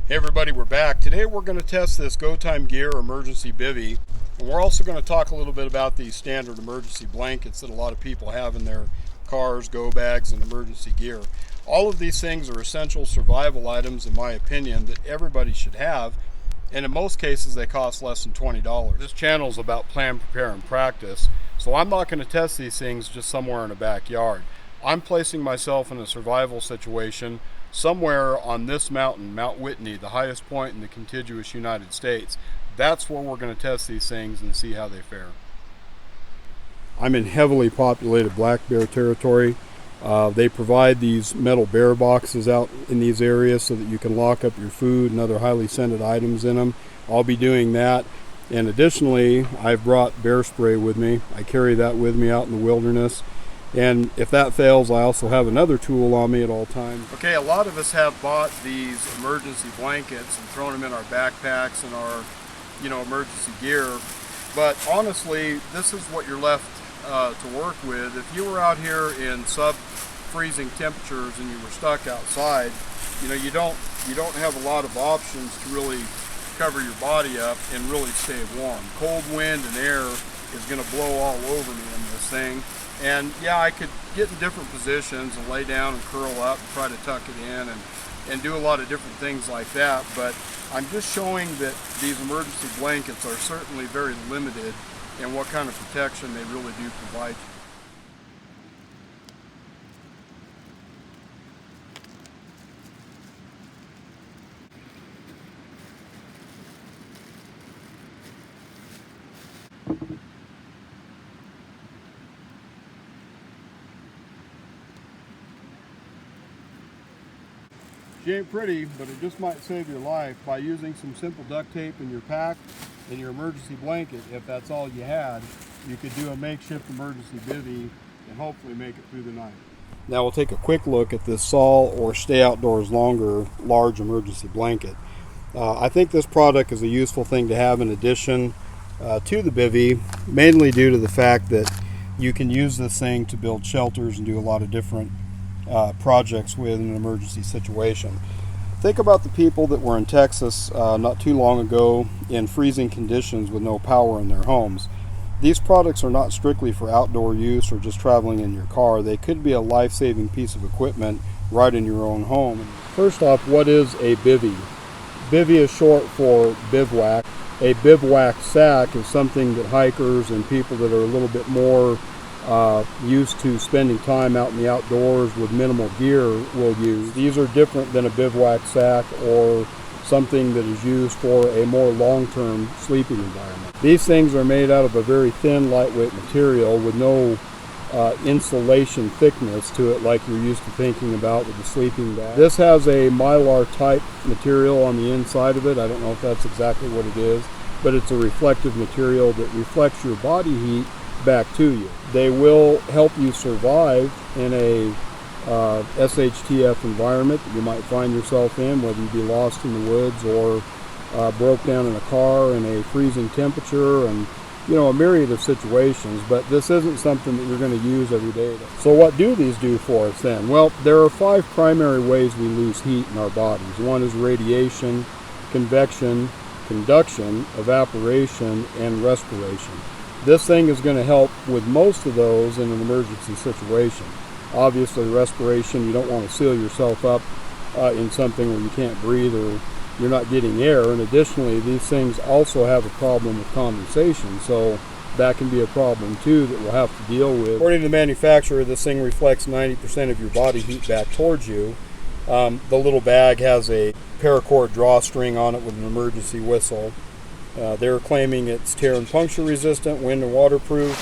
Hey everybody, we're back. Today we're going to test this Go Time Gear emergency bivy, and we're also going to talk a little bit about these standard emergency blankets that a lot of people have in their cars, go bags, and emergency gear. All of these things are essential survival items, in my opinion, that everybody should have, and in most cases they cost less than $20. This channel is about plan, prepare, and practice, so I'm not going to test these things just somewhere in a backyard. I'm placing myself in a survival situation somewhere on this mountain, Mount Whitney, the highest point in the contiguous United States. That's where we're going to test these things and see how they fare. I'm in heavily populated black bear territory. They provide these metal bear boxes out in these areas so that you can lock up your food and other highly scented items in them. I'll be doing that. And additionally, I've brought bear spray with me. I carry that with me out in the wilderness. And if that fails, I also have another tool on me at all times. Okay, a lot of us have bought these emergency blankets and thrown them in our backpacks and our, emergency gear. But honestly, this is what you're left to work with. If you were out here in sub-freezing temperatures and you were stuck outside, you don't have a lot of options to really cover your body up and really stay warm. Cold wind and air is going to blow all over me in this thing. And yeah, I could get in different positions and lay down and curl up and try to tuck it in and do a lot of different things like that. But I'm just showing that these emergency blankets are certainly very limited in what kind of protection they really do provide you. She ain't pretty, but it just might save your life by using some simple duct tape in your pack and your emergency blanket. If that's all you had, you could do a makeshift emergency bivy and hopefully make it through the night. Now we'll take a quick look at this Sol or Stay Outdoors Longer large emergency blanket. I think this product is a useful thing to have in addition to the bivy, mainly due to the fact that you can use this thing to build shelters and do a lot of different projects with an emergency situation. Think about the people that were in Texas not too long ago in freezing conditions with no power in their homes. These products are not strictly for outdoor use or just traveling in your car. They could be a life-saving piece of equipment right in your own home. First off, what is a bivy? Bivy is short for bivouac. A bivouac sack is something that hikers and people that are a little bit more used to spending time out in the outdoors with minimal gear will use. These are different than a bivouac sack or something that is used for a more long-term sleeping environment. These things are made out of a very thin, lightweight material with no insulation thickness to it like you're used to thinking about with the sleeping bag. This has a mylar type material on the inside of it. I don't know if that's exactly what it is, but it's a reflective material that reflects your body heat back to you. They will help you survive in a SHTF environment that you might find yourself in, whether you be lost in the woods or broke down in a car in a freezing temperature, and a myriad of situations. But this isn't something that you're going to use every day. So what do these do for us then? Well, there are 5 primary ways we lose heat in our bodies. One is radiation, convection, conduction, evaporation, and respiration. This thing is going to help with most of those in an emergency situation. Obviously, respiration, you don't want to seal yourself up in something where you can't breathe or you're not getting air. And additionally, these things also have a problem with condensation, so that can be a problem too that we'll have to deal with. According to the manufacturer, this thing reflects 90% of your body heat back towards you. The little bag has a paracord drawstring on it with an emergency whistle. They're claiming it's tear and puncture resistant, wind and waterproof.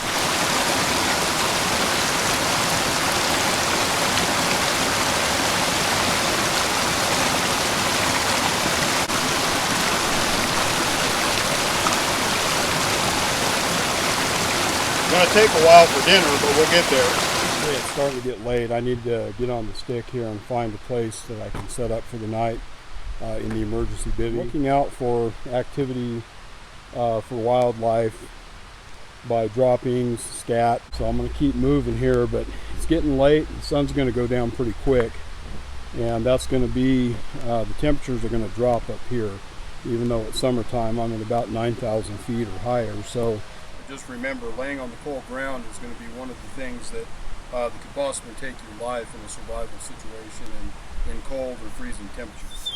It's going to take a while for dinner, but we'll get there. Okay, it's starting to get late. I need to get on the stick here and find a place that I can set up for the night in the emergency bivy. Looking out for activity for wildlife by droppings, scat. So I'm going to keep moving here, but it's getting late. The sun's going to go down pretty quick. and that's going to be, the temperatures are going to drop up here. Even though it's summertime, I'm at about 9,000 feet or higher. So just remember, laying on the cold ground is going to be one of the things that could possibly take your life in a survival situation in cold or freezing temperatures.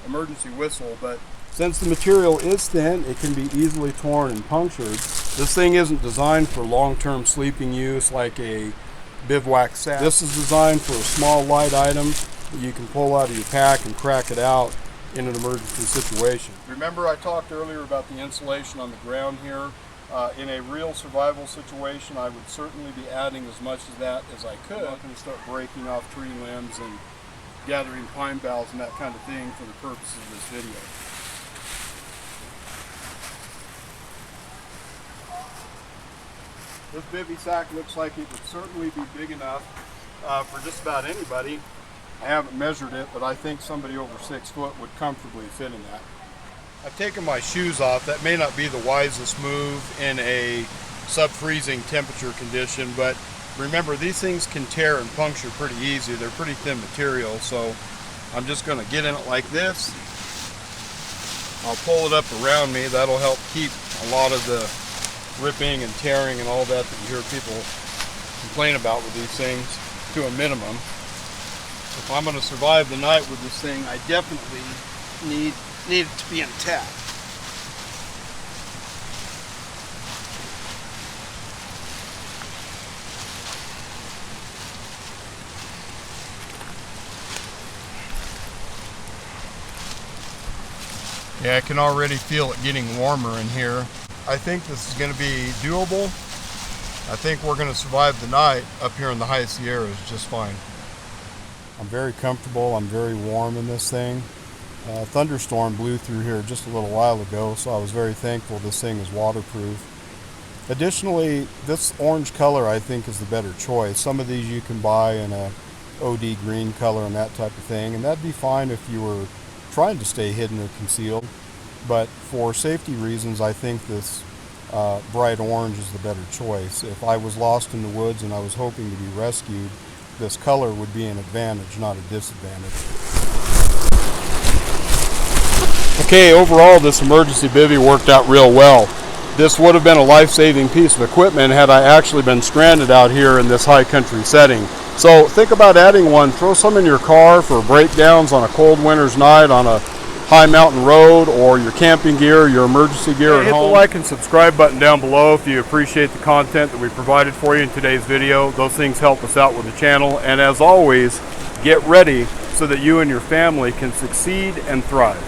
Emergency whistle, but since the material is thin, it can be easily torn and punctured. This thing isn't designed for long-term sleeping use like a bivouac sack. This is designed for a small light item that you can pull out of your pack and crack it out in an emergency situation. Remember, I talked earlier about the insulation on the ground here. In a real survival situation, I would certainly be adding as much of that as I could. I'm not going to start breaking off tree limbs and gathering pine boughs and that kind of thing for the purposes of this video. This bivy sack looks like it would certainly be big enough for just about anybody. I haven't measured it, but I think somebody over 6 foot would comfortably fit in that. I've taken my shoes off. That may not be the wisest move in a sub-freezing temperature condition, but remember, these things can tear and puncture pretty easy. They're pretty thin material, so I'm just going to get in it like this. I'll pull it up around me. That'll help keep a lot of the ripping and tearing and all that you hear people complain about with these things to a minimum. If I'm going to survive the night with this thing, I definitely need it to be intact. Yeah, I can already feel it getting warmer in here. I think this is going to be doable. I think we're going to survive the night up here in the high Sierras just fine. I'm very comfortable. I'm very warm in this thing. A thunderstorm blew through here just a little while ago, so I was very thankful this thing is waterproof. Additionally, this orange color I think is the better choice. Some of these you can buy in a OD green color and that type of thing, and that'd be fine if you were trying to stay hidden or concealed. But for safety reasons, I think this bright orange is the better choice. If I was lost in the woods and I was hoping to be rescued, this color would be an advantage, not a disadvantage. Okay, overall this emergency bivy worked out real well. This would have been a life-saving piece of equipment had I actually been stranded out here in this high country setting. So think about adding one. Throw some in your car for breakdowns on a cold winter's night on a high mountain road, or your camping gear, your emergency gear at home. Hit the like and subscribe button down below if you appreciate the content that we provided for you in today's video. Those things help us out with the channel. And as always, get ready so that you and your family can succeed and thrive.